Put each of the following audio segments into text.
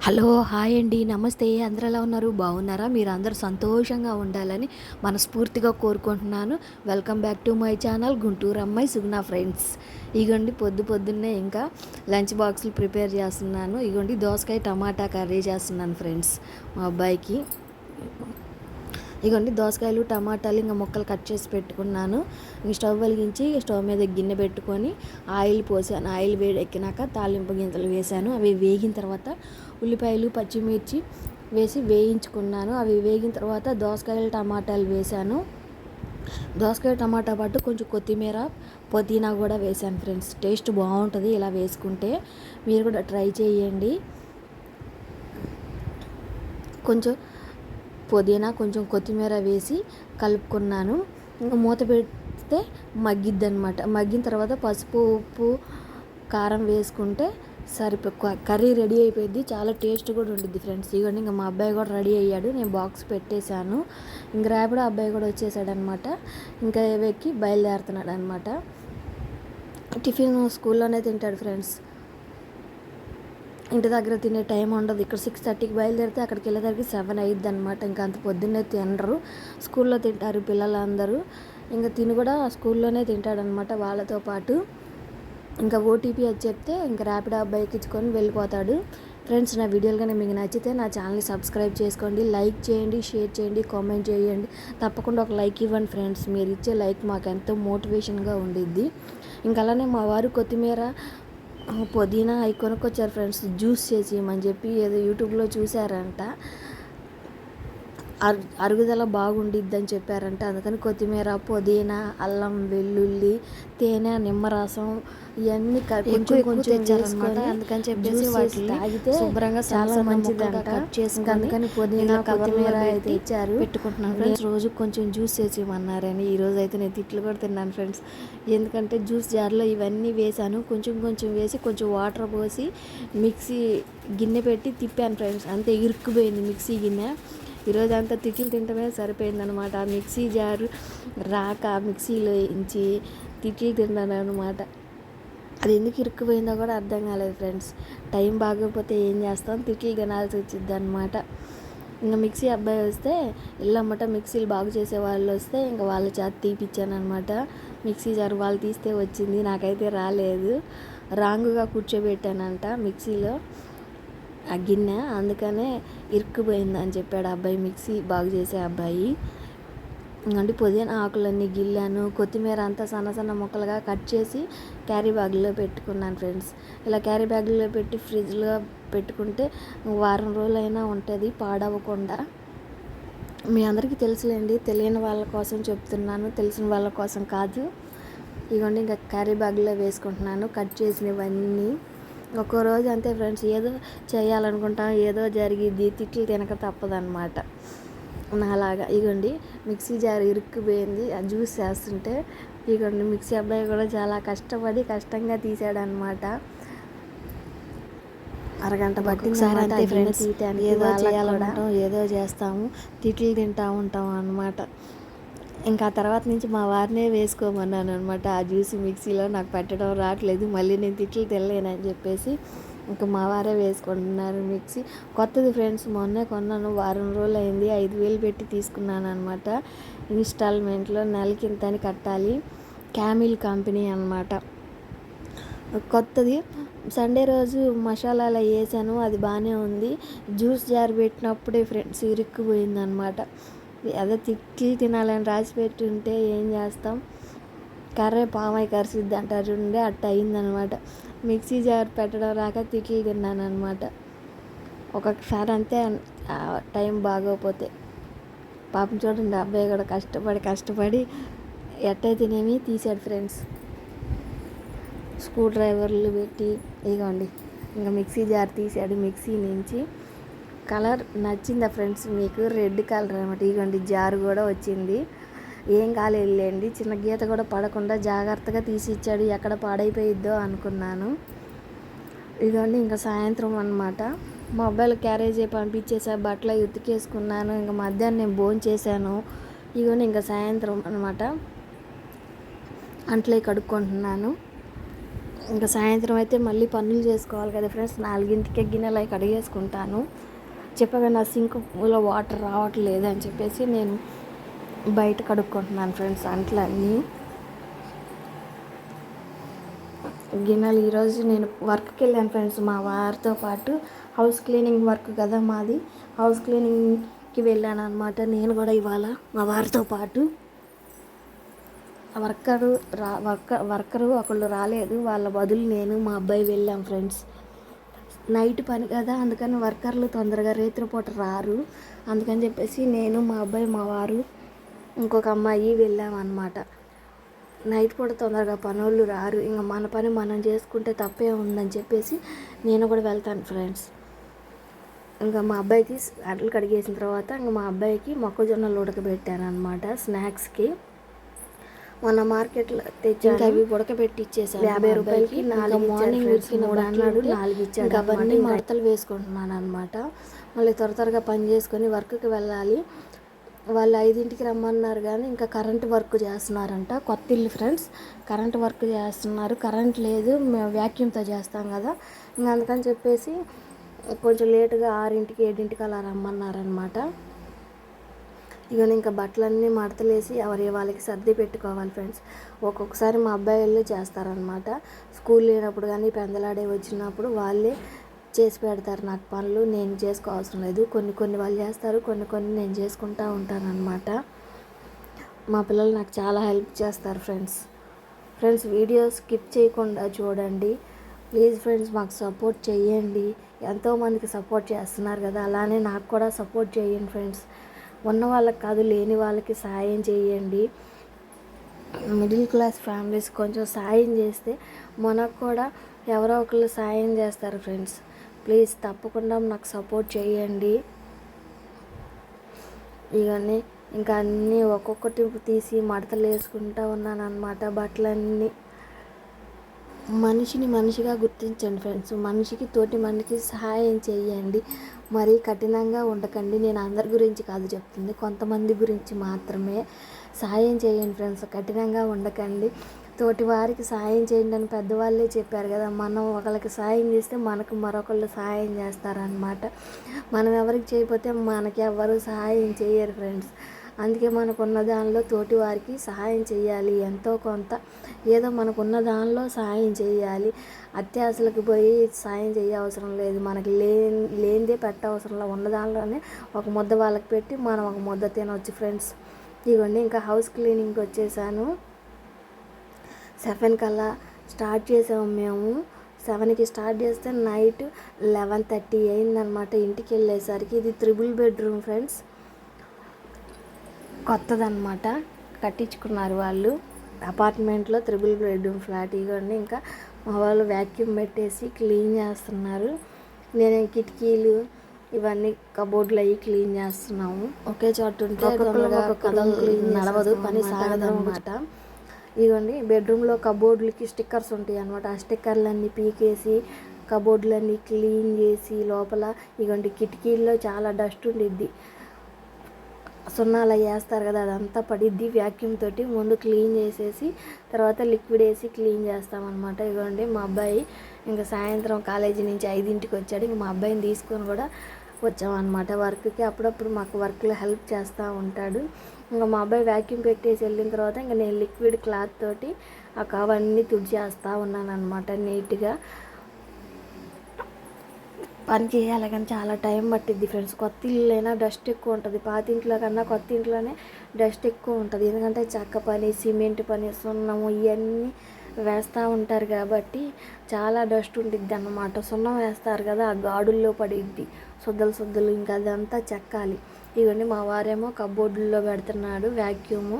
Hello, hi అండి, నమస్తే. అందరూ ఎలా ఉన్నారు? బాగున్నారా? మీరు అందరూ సంతోషంగా ఉండాలని మనస్ఫూర్తిగా కోరుకుంటున్నాను. Welcome back to my channel Guntur అమ్మాయి సుగుణ ఫ్రెండ్స్. ఇగోండి పొద్దున్నే ఇంకా లంచ్ బాక్సులు ప్రిపేర్ చేస్తున్నాను. ఇగోండి దోసకాయ టమాటా కర్రీ చేస్తున్నాను ఫ్రెండ్స్ మా అబ్బాయికి. ఇగోండి దోసకాయలు టమాటాలు ఇంకా ముక్కలు కట్ చేసి పెట్టుకున్నాను. ఇంక స్టవ్ వెలిగించి స్టవ్ మీద గిన్నె పెట్టుకొని ఆయిల్ పోసాను. ఆయిల్ వేడెక్కినాక తాలింపు గింజలు వేసాను. అవి వేగిన తర్వాత ఉల్లిపాయలు పచ్చిమిర్చి వేసి వేయించుకున్నాను. అవి వేగిన తర్వాత దోసకాయలు టమాటాలు వేసాను. దోసకాయ టమాటా పాటు కొంచెం కొత్తిమీర పుదీనా కూడా వేసాను ఫ్రెండ్స్. టేస్ట్ బాగుంటుంది ఇలా వేసుకుంటే, మీరు కూడా ట్రై చేయండి. కొంచెం పుదీనా కొంచెం కొత్తిమీర వేసి కలుపుకున్నాను. ఇంకా మూత పెడితే మగ్గిద్ది అనమాట. మగ్గిన తర్వాత పసుపు ఉప్పు కారం వేసుకుంటే కర్రీ రెడీ అయిపోయింది. చాలా టేస్ట్ కూడా ఉంటుంది ఫ్రెండ్స్. ఇవన్నీ ఇంకా మా అబ్బాయి కూడా రెడీ అయ్యాడు. నేను బాక్స్ పెట్టేశాను. ఇంక రేపటి అబ్బాయి కూడా వచ్చేసాడు అనమాట. ఇంకా వెక్కి బయలుదేరుతున్నాడు అనమాట. టిఫిన్ స్కూల్లోనే తింటాడు ఫ్రెండ్స్. ఇంటి దగ్గర తినే టైం ఉండదు. ఇక్కడ 6:30కి బయలుదేరితే అక్కడికి వెళ్ళేసరికి 7 అయ్యిద్ది అనమాట. ఇంకా అంత పొద్దున్నే తినరు. స్కూల్లో తింటారు పిల్లలందరూ. ఇంకా తిని కూడా స్కూల్లోనే తింటాడనమాట వాళ్ళతో పాటు. ఇంకా ఓటీపీ అది చెప్తే ఇంకా ర్యాపిడో అబ్బాయి ఎక్కించుకొని వెళ్ళిపోతాడు. ఫ్రెండ్స్, నా వీడియోలు కానీ మీకు నచ్చితే నా ఛానల్ని సబ్స్క్రైబ్ చేసుకోండి, లైక్ చేయండి, షేర్ చేయండి, కామెంట్ చేయండి. తప్పకుండా ఒక లైక్ ఇవ్వండి ఫ్రెండ్స్. మీరు ఇచ్చే లైక్ మాకు ఎంతో మోటివేషన్గా ఉండిద్ది. ఇంకా అలానే మా వారు కొత్తిమీర పుదీనా అవి కొనుక్కొచ్చారు ఫ్రెండ్స్. జ్యూస్ చేసి ఇవ్వమని చెప్పి ఏదో యూట్యూబ్లో చూసారంట. అరుగుదల బాగుండిద్దని చెప్పారంట. అందుకని కొత్తిమీర పుదీనా అల్లం వెల్లుల్లి తేనె నిమ్మరసం ఇవన్నీ కొంచెం కొంచెం తెచ్చారనమాట. అందుకని చెప్పేసి వాటిని తాగితే శుభ్రంగా చాలా మంచిదంట. కట్ చేసుకుని అందుకని పుదీనా కొత్తిమీర అయితే ఇచ్చారు, పెట్టుకుంటున్నాను ఫ్రెండ్స్. రోజు కొంచెం జ్యూస్ చేసి ఇవ్వమన్నారని ఈరోజు అయితే నేను తిట్లు కూడా తిన్నాను ఫ్రెండ్స్. ఎందుకంటే జ్యూస్ జార్లో ఇవన్నీ వేసాను. కొంచెం కొంచెం వేసి కొంచెం వాటర్ పోసి మిక్సీ గిన్నె పెట్టి తిప్పాను ఫ్రెండ్స్. అంతే ఇరుక్కుపోయింది మిక్సీ గిన్నె. ఈరోజు అంతా తిట్లు తింటమే సరిపోయిందనమాట. ఆ మిక్సీ జారు రాక మిక్సీలో వేయించి తిట్లు తిన్నాను అనమాట. అది ఎందుకు ఇరుక్కుపోయిందో కూడా అర్థం కాలేదు ఫ్రెండ్స్. టైం బాగోకపోతే ఏం చేస్తాం, తిట్లు తినాల్సి వచ్చింది అనమాట. ఇంకా మిక్సీ అబ్బాయి వస్తే ఇల్లమ్మట మిక్సీలు బాగు చేసే వాళ్ళు వస్తే ఇంకా వాళ్ళ చేత తీపిచ్చాను అనమాట. మిక్సీ జారు వాళ్ళు తీస్తే వచ్చింది, నాకైతే రాలేదు. రాంగుగా కూర్చోబెట్టానంట మిక్సీలో ఆ గిన్నె, అందుకనే ఇరుక్కుపోయింది అని చెప్పాడు అబ్బాయి, మిక్సీ బాగు చేసే అబ్బాయి. అంటే పుదీనా ఆకులన్నీ గిల్లాను. కొత్తిమీర అంతా సన్న సన్న ముక్కలుగా కట్ చేసి క్యారీ బ్యాగ్లో పెట్టుకున్నాను ఫ్రెండ్స్. ఇలా క్యారీ బ్యాగ్లో పెట్టి ఫ్రిడ్జ్లో పెట్టుకుంటే వారం రోజులైనా ఉంటుంది పాడవకుండా. మీ అందరికీ తెలుసులేండి, తెలియని వాళ్ళ కోసం చెప్తున్నాను, తెలిసిన వాళ్ళ కోసం కాదు. ఇవన్నీ ఇంకా క్యారీ బ్యాగ్లో వేసుకుంటున్నాను కట్ చేసినవన్నీ. ఒక్కో రోజు అంతే ఫ్రెండ్స్, ఏదో చేయాలనుకుంటాం, ఏదో జరిగిద్ది, తిట్లు తినక తప్పదన్నమాట నాలాగా. ఇగోండి మిక్సీ జార్ ఇరుక్కుపోయింది ఆ జ్యూస్ చేస్తుంటే. ఇగోండి మిక్సీ అబ్బాయి కూడా చాలా కష్టంగా తీసాడనమాట. అరగంట పట్టింది అంతే ఫ్రెండ్స్. ఏదో చేయాలనుకుంటాం, ఏదో చేస్తాము, తిట్లు తింటూ ఉంటాం అనమాట. ఇంకా ఆ తర్వాత నుంచి మా వారినే వేసుకోమన్నాను అనమాట. ఆ జ్యూస్ మిక్సీలో నాకు పెట్టడం రావట్లేదు, మళ్ళీ నేను తిట్లు తినలేనని చెప్పేసి ఇంకా మా వారే వేసుకుంటున్నారు మిక్సీ. కొత్తది ఫ్రెండ్స్, మొన్నే కొన్నాను, వారం రోజులు అయింది. 5,000 పెట్టి తీసుకున్నాను అనమాట. ఇన్స్టాల్మెంట్లో నెలకి ఇంతని కట్టాలి. క్యామిల్ కంపెనీ అనమాట. కొత్తది. సండే రోజు మసాలాలు వేసాను, అది బాగానే ఉంది. జ్యూస్ జార్ పెట్టినప్పుడే ఫ్రెండ్స్ ఇరుక్కుపోయిందనమాట. అదే తిట్లు తినాలని రాసి పెట్టి ఉంటే ఏం చేస్తాం, కర్రే పామై కరిసిద్ది అంటారు చూడండి, అట్ట అయిందనమాట. మిక్సీ జార్ పెట్టడం రాక తిట్లు తిన్నాను అనమాట. ఒక్కొక్కసారి అంతే టైం బాగోపోతే. పాపం చూడండి అబ్బాయి కూడా కష్టపడి ఎట్టయితేనేమి తీసాడు ఫ్రెండ్స్. స్క్రూ డ్రైవర్లు పెట్టి ఇగోండి ఇంకా మిక్సీ జార్ తీసాడు. మిక్సీ నుంచి కలర్ నచ్చిందా ఫ్రెండ్స్ మీకు? రెడ్ కలర్ అనమాట. ఇగోండి జారు కూడా వచ్చింది. ఏం కాలేదులేండి, చిన్న గీత కూడా పడకుండా జాగ్రత్తగా తీసి ఇచ్చాడు. ఎక్కడ పాడైపోయిద్దో అనుకున్నాను. ఇదిగోండి ఇంకా సాయంత్రం అనమాట. మా అబ్బాయిలు క్యారేజీ పంపించేసా, బట్టలు ఉతికేసుకున్నాను. ఇంకా మధ్యాహ్నం నేను భోజనం చేశాను. ఇదిగోండి ఇంకా సాయంత్రం అనమాట. అంట్లే కడుక్కుంటున్నాను. ఇంకా సాయంత్రం అయితే మళ్ళీ పనులు చేసుకోవాలి కదా ఫ్రెండ్స్. 4ంటికే గిన్నెలు అవి కడిగేసుకుంటాను. చెప్పగా నా సింక్లో వాటర్ రావట్లేదు అని చెప్పేసి నేను బయట కడుక్కుంటున్నాను ఫ్రెండ్స్ అంట్లన్నీ. గిన్నెలు ఈరోజు నేను వర్క్కి వెళ్ళాను ఫ్రెండ్స్ మా వారితో పాటు. హౌస్ క్లీనింగ్ వర్క్ కదా మాది, హౌస్ క్లీనింగ్కి వెళ్ళాను అనమాట నేను కూడా ఇవాళ మా వారితో పాటు. వర్కరు ఒకళ్ళు రాలేదు, వాళ్ళ బదులు నేను మా అబ్బాయి వెళ్ళాం ఫ్రెండ్స్. నైట్ పని కదా, అందుకని వర్కర్లు తొందరగా రాత్రిపూట రారు. అందుకని చెప్పేసి నేను మా అబ్బాయి మా వారు ఇంకొక అమ్మాయి వెళ్ళామన్నమాట. నైట్ పూట తొందరగా పనోళ్ళు రారు, ఇంకా మన పని మనం చేసుకుంటే తప్పే ఉందని చెప్పేసి నేను కూడా వెళ్తాను ఫ్రెండ్స్. ఇంకా మా అబ్బాయికి అట్లు కడిగేసిన తర్వాత ఇంకా మా అబ్బాయికి మొక్కజొన్నలు ఉడకబెట్టాను అనమాట స్నాక్స్కి. మొన్న మార్కెట్లో తెచ్చాను, అవి ఉడకబెట్టి ఇచ్చేసాను 50 రూపాయలకి 4. మార్నింగ్ ఉడికిన 3 అన్నాడు, 4 ఇచ్చాడు. అవన్నీ మడతలు వేసుకుంటున్నాను అనమాట. మళ్ళీ త్వరగా పని చేసుకొని వర్క్కి వెళ్ళాలి. వాళ్ళు 5ంటికి రమ్మన్నారు కానీ ఇంకా కరెంటు వర్క్ చేస్తున్నారంట. కొత్త ఇల్లు ఫ్రెండ్స్, కరెంటు వర్క్ చేస్తున్నారు. కరెంట్ లేదు, మేము వ్యాక్యూమ్తో చేస్తాం కదా, ఇంకా అందుకని చెప్పేసి కొంచెం లేటుగా 6ంటికి 7ంటికి అలా రమ్మన్నారనమాట. ఇక ఇంకా బట్టలన్నీ మడతలేసి ఎవరి వాళ్ళకి సర్ది పెట్టుకోవాలి ఫ్రెండ్స్. ఒక్కొక్కసారి మా అబ్బాయి వెళ్ళి చేస్తారనమాట. స్కూల్ లేనప్పుడు కానీ పెందలాడే వచ్చినప్పుడు వాళ్ళే చేసి పెడతారు నాకు పనులు, నేను చేసుకోవాల్సిన లేదు. కొన్ని వాళ్ళు చేస్తారు, కొన్ని నేను చేసుకుంటూ ఉంటానన్నమాట. మా పిల్లలు నాకు చాలా హెల్ప్ చేస్తారు ఫ్రెండ్స్. వీడియో స్కిప్ చేయకుండా చూడండి ప్లీజ్ ఫ్రెండ్స్. మాకు సపోర్ట్ చేయండి, ఎంతోమందికి సపోర్ట్ చేస్తున్నారు కదా, అలానే నాకు కూడా సపోర్ట్ చేయండి ఫ్రెండ్స్. ఉన్న వాళ్ళకి కాదు, లేని వాళ్ళకి సాయం చేయండి. మిడిల్ క్లాస్ ఫ్యామిలీస్ కొంచెం సాయం చేస్తే మనకు కూడా ఎవరో ఒకళ్ళు సాయం చేస్తారు ఫ్రెండ్స్. ప్లీజ్ తప్పకుండా నాకు సపోర్ట్ చేయండి. ఇవన్నీ ఇంకా అన్నీ ఒక్కొక్కటి తీసి మడతలు వేసుకుంటూ ఉన్నాను అనమాట. బట్టలన్నీ మనిషిని మనిషిగా గుర్తించండి ఫ్రెండ్స్. మనిషికి తోటి మనిషికి సహాయం చేయండి, మరీ కఠినంగా ఉండకండి. నేను అందరి గురించి కాదు చెప్తుంది, కొంతమంది గురించి మాత్రమే. సహాయం చేయండి ఫ్రెండ్స్, కఠినంగా ఉండకండి. తోటి వారికి సహాయం చేయండి అని పెద్దవాళ్ళే చెప్పారు కదా. మనం ఒకరికి సహాయం చేస్తే మనకు మరొకళ్ళు సహాయం చేస్తారనమాట. మనం ఎవరికి చేయకపోతే మనకి ఎవరు సహాయం చేయరు ఫ్రెండ్స్. అందుకే మనకున్న దానిలో తోటి వారికి సహాయం చేయాలి, ఎంతో కొంత ఏదో మనకున్న దానిలో సహాయం చేయాలి. అత్యాశలకు పోయి సహాయం చేయవసరం లేదు, మనకి లేనిదే పెట్టవసరంలో ఉన్న దానిలోనే ఒక ముద్ద వాళ్ళకి పెట్టి మనం ఒక ముద్ద తినవచ్చు ఫ్రెండ్స్. ఇవన్నీ ఇంకా హౌస్ క్లీనింగ్కి వచ్చేసాను. 7 కల్లా స్టార్ట్ చేసాము మేము. 7కి స్టార్ట్ చేస్తే నైట్ 11:30 అయిందనమాట ఇంటికి వెళ్ళేసరికి. ఇది 3 బెడ్రూమ్ ఫ్రెండ్స్, కొత్తదనమాట, కట్టించుకున్నారు వాళ్ళు అపార్ట్మెంట్లో 3 బెడ్రూమ్ ఫ్లాట్. ఇవన్నీ ఇంకా మా వాళ్ళు వ్యాక్యూమ్ పెట్టేసి క్లీన్ చేస్తున్నారు. నేను కిటికీలు ఇవన్నీ కబోర్డ్లు అవి క్లీన్ చేస్తున్నాము. ఒకే చోటు ఉంటే తొందరగా క్లీన్ నడవదు, పని సాగదనమాట. ఇదిగోండి బెడ్రూమ్లో కబోర్డులకి స్టిక్కర్స్ ఉంటాయి అనమాట. ఆ స్టిక్కర్లన్నీ పీకేసి కబోర్డులన్నీ క్లీన్ చేసి లోపల ఇదిగోండి కిటికీల్లో చాలా డస్ట్ ఉండిద్ది, సున్నాలు వేస్తారు కదా, అదంతా పడిద్ది. వ్యాక్యూమ్ తోటి ముందు క్లీన్ చేసేసి తర్వాత లిక్విడ్ వేసి క్లీన్ చేస్తామన్నమాట. ఇదిగోండి మా అబ్బాయి ఇంకా సాయంత్రం కాలేజీ నుంచి 5ంటికి వచ్చాడు. ఇంక మా అబ్బాయిని తీసుకొని కూడా వచ్చామన్నమాట వర్క్కి. అప్పుడప్పుడు మాకు వర్క్లో హెల్ప్ చేస్తూ ఉంటాడు. ఇంకా మా అబ్బాయి వ్యాక్యూమ్ పెట్టేసి వెళ్ళిన తర్వాత ఇంకా నేను లిక్విడ్ క్లాత్ తోటి ఆ కవన్నీ తుడిచేస్తూ ఉన్నాను అనమాట నీట్గా. పని చేయాలి కానీ చాలా టైం పట్టిద్ది ఫ్రెండ్స్. కొత్త ఇల్లులైనా డస్ట్ ఎక్కువ ఉంటుంది, పాత ఇంట్లో కన్నా కొత్త ఇంట్లోనే డస్ట్ ఎక్కువ ఉంటుంది. ఎందుకంటే చెక్క పని, సిమెంట్ పని, సున్నము ఇవన్నీ వేస్తూ ఉంటారు కాబట్టి చాలా డస్ట్ ఉంటుంది అన్నమాట. సున్నం వేస్తారు కదా, ఆ గాడుల్లో పడిద్ది శుద్ధలు. ఇంకా అదంతా చెక్కాలి. ఇవన్నీ మా వారేమో కబోర్డుల్లో పెడుతున్నాడు వ్యాక్యూము.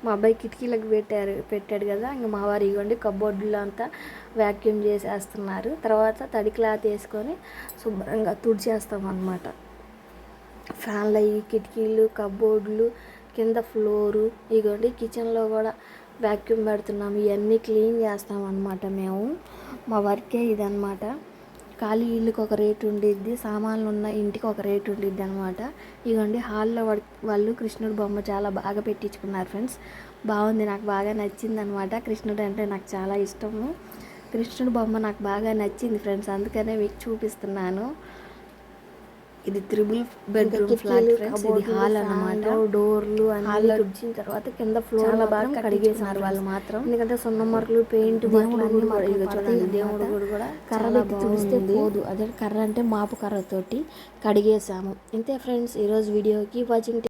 మా అబ్బాయి కిటికీలకు పెట్టాడు కదా, ఇంకా మా వారు ఇవ్వండి కబోర్డులో అంతా వ్యాక్యూమ్ చేసేస్తున్నారు. తర్వాత తడి క్లాత్ వేసుకొని శుభ్రంగా తుడిచేస్తామన్నమాట. ఫ్యాన్లు అయ్యి, కిటికీలు, కబోర్డులు, కింద ఫ్లోరు, ఇగోండి కిచెన్లో కూడా వ్యాక్యూమ్ పెడుతున్నాము. ఇవన్నీ క్లీన్ చేస్తామన్నమాట మేము. మా వర్కే ఇదన్నమాట. ఖాళీ ఇల్లుకి ఒక రేటు ఉండిద్ది, సామాన్లు ఉన్న ఇంటికి ఒక రేటు ఉండిద్ది అనమాట. ఇదిగోండి హాల్లో వాళ్ళు కృష్ణుడు బొమ్మ చాలా బాగా పెట్టించుకున్నారు ఫ్రెండ్స్. బాగుంది, నాకు బాగా నచ్చింది అనమాట. కృష్ణుడు అంటే నాకు చాలా ఇష్టము. కృష్ణుడి బొమ్మ నాకు బాగా నచ్చింది ఫ్రెండ్స్, అందుకనే మీకు చూపిస్తున్నాను. ఇది 3 బెడ్రూమ్ ఫ్లాట్ ఫ్రెండ్స్. ఇది హాల్ అన్నమాట. డోర్లు అన్ని వచ్చిన తర్వాత కింద ఫ్లోర్ చాలా బాగా కడిగేసారు వాళ్ళు మాత్రం, ఎందుకంటే సున్నం మరకలు పెయింట్ మరకలు అన్ని చూడండి. దేవుడు గుడి కూడా కర్ర పెట్టి తుడిస్తే పోదు, అదే కర్ర అంటే మాపు కర్రతోటి కడిగేసాము. ఇంతే ఫ్రెండ్స్ ఈరోజు వీడియోకి వాచింగ్.